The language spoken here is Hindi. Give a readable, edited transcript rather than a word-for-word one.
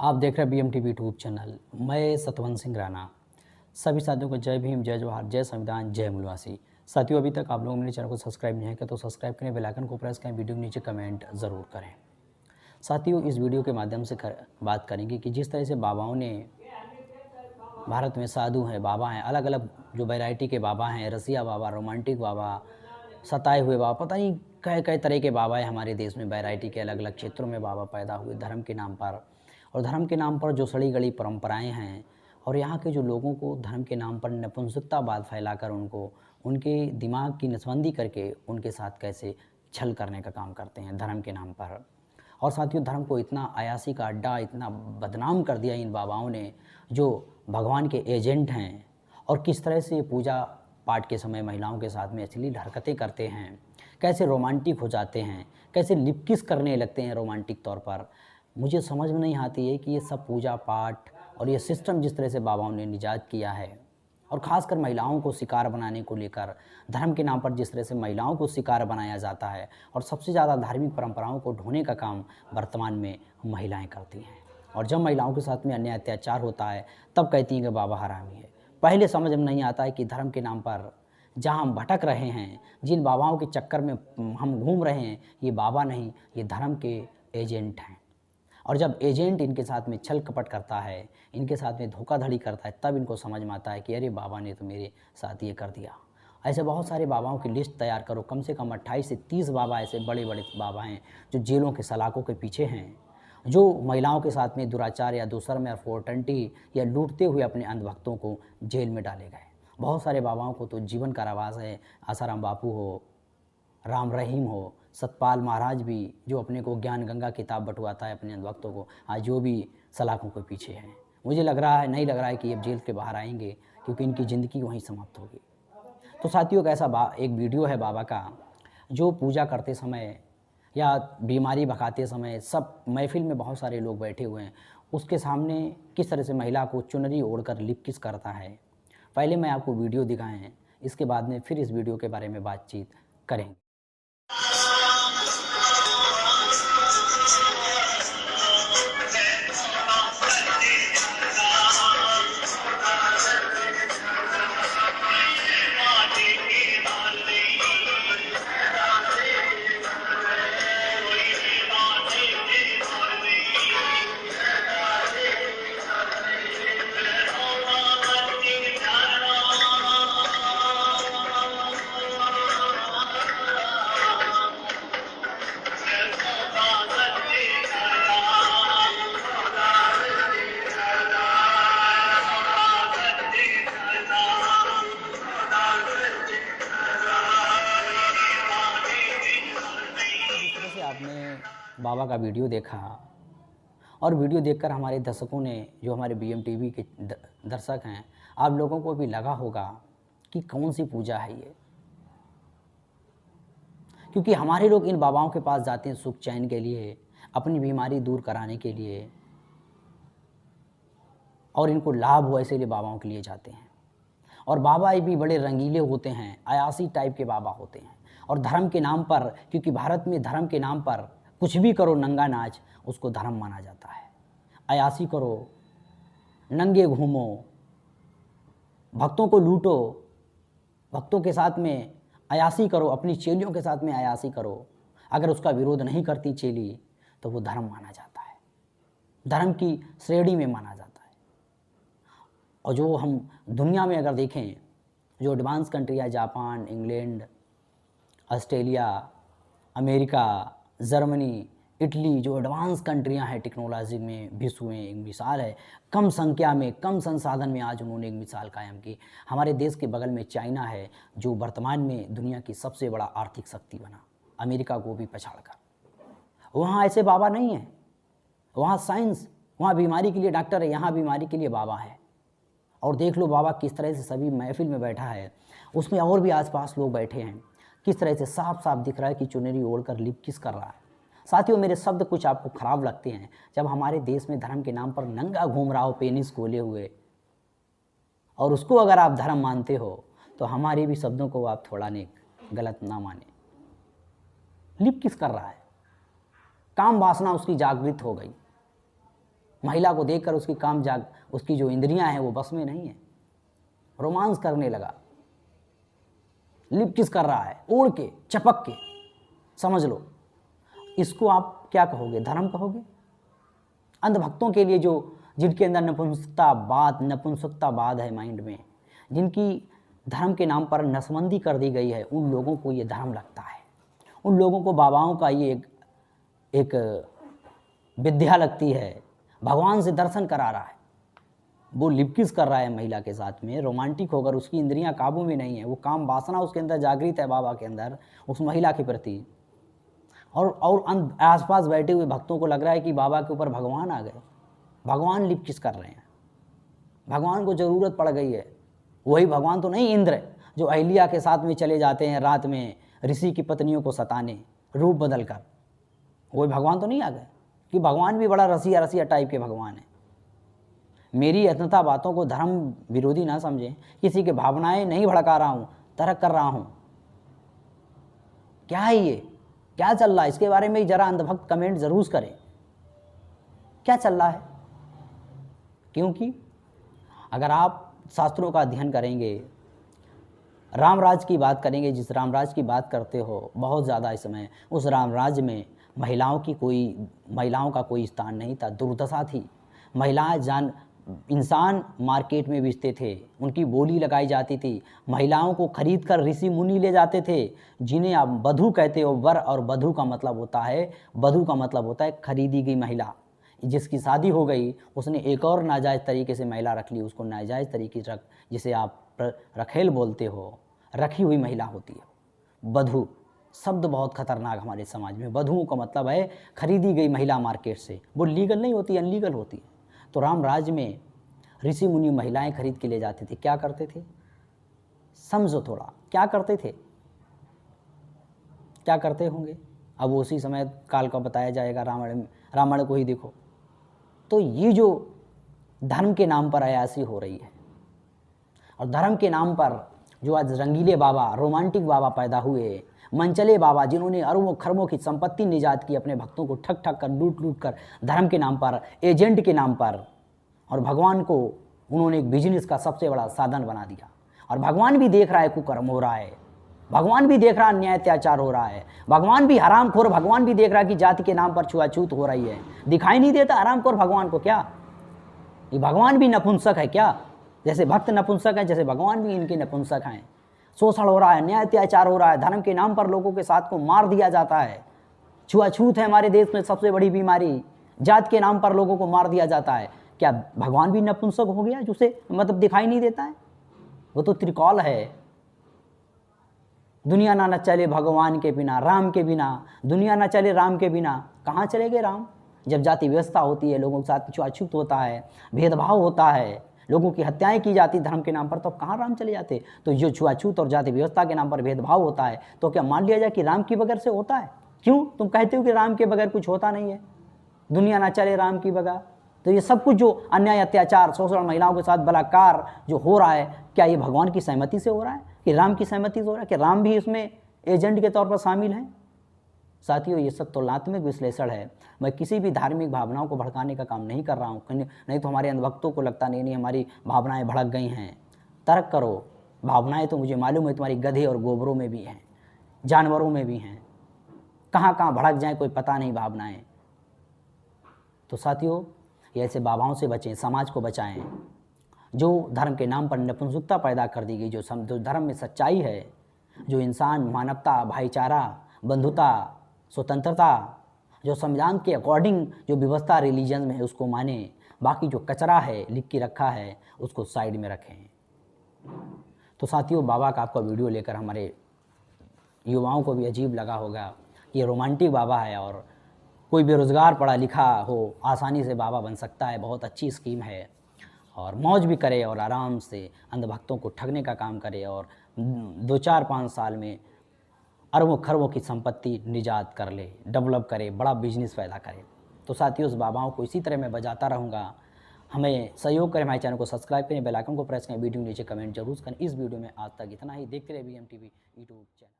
आप देख रहे हैं BMTV यूट्यूब चैनल। मैं सतवंत सिंह राणा। सभी साथियों को जय भीम, जय जवाहर, जय संविधान, जय मूलवासी। साथियों, अभी तक आप लोगों ने मेरे चैनल को सब्सक्राइब नहीं किया तो सब्सक्राइब करें, बेल आइकन को प्रेस करें, वीडियो के नीचे कमेंट ज़रूर करें। साथियों, इस वीडियो के माध्यम से बात करेंगे कि जिस तरह से बाबाओं ने भारत में साधु हैं, बाबा हैं, अलग अलग जो वैरायटी के बाबा हैं, रसिया बाबा, रोमांटिक बाबा, सताए हुए बाबा, पता नहीं कई कई तरह के बाबा हैं हमारे देश में। वैरायटी के अलग अलग क्षेत्रों में बाबा पैदा हुए धर्म के नाम पर, और धर्म के नाम पर जो सड़ी गली परंपराएं हैं, और यहाँ के जो लोगों को धर्म के नाम पर नपुंसकतावाद फैलाकर उनको उनके दिमाग की नसबंदी करके उनके साथ कैसे छल करने का काम करते हैं धर्म के नाम पर। और साथियों, धर्म को इतना अयासी का अड्डा, इतना बदनाम कर दिया इन बाबाओं ने जो भगवान के एजेंट हैं, और किस तरह से पूजा पाठ के समय महिलाओं के साथ में अश्लील हरकतें करते हैं, कैसे रोमांटिक हो जाते हैं, कैसे लिप किस करने लगते हैं रोमांटिक तौर पर। मुझे समझ में नहीं आती है कि ये सब पूजा पाठ और ये सिस्टम जिस तरह से बाबाओं ने निजात किया है, और ख़ासकर महिलाओं को शिकार बनाने को लेकर धर्म के नाम पर जिस तरह से महिलाओं को शिकार बनाया जाता है, और सबसे ज़्यादा धार्मिक परंपराओं को ढोने का काम वर्तमान में महिलाएं करती हैं। और जब महिलाओं के साथ में अन्याय अत्याचार होता है तब कहती हैं कि बाबा हरामी है। पहले समझ में नहीं आता है कि धर्म के नाम पर जहाँ हम भटक रहे हैं, जिन बाबाओं के चक्कर में हम घूम रहे हैं, ये बाबा नहीं, ये धर्म के एजेंट हैं। और जब एजेंट इनके साथ में छल कपट करता है, इनके साथ में धोखाधड़ी करता है, तब इनको समझ में आता है कि अरे बाबा ने तो मेरे साथ ये कर दिया। ऐसे बहुत सारे बाबाओं की लिस्ट तैयार करो, कम से कम 28 से 30 बाबा ऐसे बड़े बड़े बाबा हैं जो जेलों के सलाखों के पीछे हैं, जो महिलाओं के साथ में दुराचार या दुष्कर्म या 420 या लूटते हुए अपने अंधभक्तों को जेल में डाले गए। बहुत सारे बाबाओं को तो जीवन कारावास है। आसाराम बापू हो, राम रहीम हो, सतपाल महाराज भी, जो अपने को ज्ञान गंगा किताब बंटवाता है अपने अंधभक्तों को, आज जो भी सलाखों के पीछे हैं। मुझे लग रहा है, नहीं लग रहा है कि अब जेल के बाहर आएंगे, क्योंकि इनकी ज़िंदगी वहीं समाप्त होगी। तो साथियों, ऐसा एक वीडियो है बाबा का, जो पूजा करते समय या बीमारी भगाते समय सब महफिल में बहुत सारे लोग बैठे हुए हैं, उसके सामने किस तरह से महिला को चुनरी ओढ़कर लिप किस करता है। पहले मैं आपको वीडियो दिखाएं, इसके बाद में फिर इस वीडियो के बारे में बातचीत करेंगे। आपने बाबा का वीडियो देखा, और वीडियो देखकर हमारे दर्शकों ने, जो हमारे BMTV के दर्शक हैं, आप लोगों को भी लगा होगा कि कौन सी पूजा है ये। क्योंकि हमारे लोग इन बाबाओं के पास जाते हैं सुख चैन के लिए, अपनी बीमारी दूर कराने के लिए, और इनको लाभ हो ऐसे लिए बाबाओं के लिए जाते हैं। और बाबा भी बड़े रंगीले होते हैं, अयासी टाइप के बाबा होते हैं। और धर्म के नाम पर, क्योंकि भारत में धर्म के नाम पर कुछ भी करो, नंगा नाच, उसको धर्म माना जाता है। अयासी करो, नंगे घूमो, भक्तों को लूटो, भक्तों के साथ में अयासी करो, अपनी चेलियों के साथ में अयासी करो, अगर उसका विरोध नहीं करती चेली तो वो धर्म माना जाता है, धर्म की श्रेणी में माना जाता है। और जो हम दुनिया में अगर देखें, जो एडवांस कंट्री है, Japan, England, Australia, America, Germany, Italy, जो एडवांस कंट्रियां हैं टेक्नोलॉजी में, विश्व में एक मिसाल है। कम संख्या में, कम संसाधन में आज उन्होंने एक मिसाल कायम की। हमारे देश के बगल में चाइना है, जो वर्तमान में दुनिया की सबसे बड़ा आर्थिक शक्ति बना, अमेरिका को भी पछाड़कर। वहाँ ऐसे बाबा नहीं हैं, वहाँ साइंस, वहाँ बीमारी के लिए डॉक्टर है, यहाँ बीमारी के लिए बाबा है। और देख लो बाबा किस तरह से सभी महफिल में बैठा है, उसमें और भी आसपास लोग बैठे हैं, किस तरह से साफ साफ दिख रहा है कि चुनरी ओढ़कर लिप किस कर रहा है। साथियों, मेरे शब्द कुछ आपको खराब लगते हैं, जब हमारे देश में धर्म के नाम पर नंगा घूम रहा हो पेनिस खोले हुए, और उसको अगर आप धर्म मानते हो तो हमारे भी शब्दों को आप थोड़ा ने गलत ना माने। लिप किस कर रहा है, काम वासना उसकी जागृत हो गई, महिला को देखकर उसकी जो इंद्रियां हैं वो बस में नहीं है, रोमांस करने लगा, लिप किस कर रहा है, उड़ के चपक के। समझ लो, इसको आप क्या कहोगे, धर्म कहोगे? अंधभक्तों के लिए जिनके अंदर नपुंसकतावाद है माइंड में, जिनकी धर्म के नाम पर नसबंदी कर दी गई है, उन लोगों को ये धर्म लगता है। उन लोगों को बाबाओं का ये एक विद्या लगती है, भगवान से दर्शन करा रहा है। वो लिपकिस कर रहा है महिला के साथ में, रोमांटिक होकर, उसकी इंद्रियां काबू में नहीं है, वो काम वासना उसके अंदर जागृत है बाबा के अंदर उस महिला के प्रति। और आसपास बैठे हुए भक्तों को लग रहा है कि बाबा के ऊपर भगवान आ गए, भगवान लिपकिस कर रहे हैं, भगवान को ज़रूरत पड़ गई है। वही भगवान तो नहीं, इंद्र जो अहिल्या के साथ में चले जाते हैं रात में ऋषि की पत्नियों को सताने, रूप बदल कर, वही भगवान तो नहीं आ गए? कि भगवान भी बड़ा रसिया रसिया टाइप के भगवान है। मेरी यत्नता बातों को धर्म विरोधी ना समझें, किसी के भावनाएं नहीं भड़का रहा हूँ, तर्क कर रहा हूँ। क्या है ये, क्या चल रहा है, इसके बारे में जरा अंधभक्त कमेंट जरूर करें, क्या चल रहा है? क्योंकि अगर आप शास्त्रों का अध्ययन करेंगे, रामराज की बात करेंगे, जिस रामराज की बात करते हो बहुत ज़्यादा इस समय, उस रामराज में महिलाओं का कोई स्थान नहीं था, दुर्दशा थी। महिलाएं इंसान मार्केट में बेचते थे, उनकी बोली लगाई जाती थी, महिलाओं को खरीद कर ऋषि मुनि ले जाते थे, जिन्हें आप बधू कहते हो। वर और बधू का मतलब होता है खरीदी गई महिला। जिसकी शादी हो गई उसने एक और नाजायज़ तरीके से महिला रख ली, उसको नाजायज़ तरीके से जिसे आप रखेल बोलते हो, रखी हुई महिला होती है। बधू शब्द बहुत खतरनाक हमारे समाज में, बधुओं का मतलब है खरीदी गई महिला मार्केट से, वो लीगल नहीं होती, अनलीगल होती है। तो रामराज में ऋषि मुनि महिलाएं खरीद के ले जाते थे। क्या करते थे, समझो थोड़ा, क्या करते थे, क्या करते होंगे? अब उसी समय काल का बताया जाएगा, रामायण को ही देखो। तो ये जो धर्म के नाम पर अयासी हो रही है, और धर्म के नाम पर जो आज रंगीले बाबा, रोमांटिक बाबा पैदा हुए, मनचले बाबा, जिन्होंने अरबों खरबों की संपत्ति निजात की, अपने भक्तों को ठग ठग कर, लूट लूट कर, धर्म के नाम पर, एजेंट के नाम पर, और भगवान को उन्होंने एक बिजनेस का सबसे बड़ा साधन बना दिया। और भगवान भी देख रहा है कुकर्म हो रहा है, भगवान भी देख रहा है अन्याय अत्याचार हो रहा है, भगवान भी हरामखोर, भगवान भी देख रहा है कि जाति के नाम पर छुआछूत हो रही है। दिखाई नहीं देता हरामखोर भगवान को क्या? ये भगवान भी नपुंसक है क्या? जैसे भक्त नपुंसक हैं, जैसे भगवान भी इनके नपुंसक हैं। शोषण हो रहा है, न्याय अत्याचार हो रहा है, धर्म के नाम पर लोगों के साथ को मार दिया जाता है। छुआछूत है हमारे देश में सबसे बड़ी बीमारी, जात के नाम पर लोगों को मार दिया जाता है। क्या भगवान भी नपुंसक हो गया, जिसे मतलब दिखाई नहीं देता है? वो तो त्रिकाल है। दुनिया ना चले भगवान के बिना, राम के बिना, दुनिया ना चले राम के बिना, कहाँ चलेंगे राम? जब जाति व्यवस्था होती है, लोगों के साथ छुआछूत होता है, भेदभाव होता है, लोगों की हत्याएं की जाती धर्म के नाम पर, तो कहाँ राम चले जाते? तो जो छुआछूत और जाति व्यवस्था के नाम पर भेदभाव होता है, तो क्या मान लिया जाए कि राम की बगैर से होता है? क्यों तुम कहते हो कि राम के बगैर कुछ होता नहीं है, दुनिया ना चले राम की बगैर? तो ये सब कुछ जो अन्याय अत्याचार, शोषण, महिलाओं के साथ बलात्कार जो हो रहा है, क्या ये भगवान की सहमति से हो रहा है कि राम की सहमति से हो रहा है कि राम भी इसमें एजेंट के तौर पर शामिल हैं? साथियों, ये सब तुलनात्मक विश्लेषण है। मैं किसी भी धार्मिक भावनाओं को भड़काने का काम नहीं कर रहा हूँ, नहीं तो हमारे अंधभक्तों को लगता नहीं हमारी भावनाएं भड़क गई हैं। तर्क करो, भावनाएं तो मुझे मालूम है तुम्हारी गधे और गोबरों में भी हैं, जानवरों में भी हैं, कहाँ कहाँ भड़क जाए कोई पता नहीं भावनाएं। तो साथियों, ऐसे बाबाओं से बचें, समाज को बचाएं। जो धर्म के नाम पर नपुंसकता पैदा कर दी गई, जो धर्म में सच्चाई है, जो इंसान, मानवता, भाईचारा, बंधुता, स्वतंत्रता, जो संविधान के अकॉर्डिंग जो व्यवस्था रिलीजन में है उसको माने, बाकी जो कचरा है लिख के रखा है उसको साइड में रखें। तो साथियों, बाबा का आपका वीडियो लेकर हमारे युवाओं को भी अजीब लगा होगा, ये रोमांटिक बाबा है, और कोई बेरोज़गार पढ़ा लिखा हो आसानी से बाबा बन सकता है। बहुत अच्छी स्कीम है, और मौज भी करे और आराम से अंधभक्तों को ठगने का काम करे, और 2-4-5 साल में अरबों खरबों की संपत्ति निजात कर ले, डेवलप करे, बड़ा बिजनेस पैदा करे। तो साथियों, उस बाबाओं को इसी तरह मैं बजाता रहूँगा। हमें सहयोग करें, हमारे चैनल को सब्सक्राइब करें, बेल आइकन को प्रेस करें, वीडियो नीचे कमेंट जरूर करें। इस वीडियो में आज तक इतना ही। देखते रहे BM TV यूट्यूब चैनल।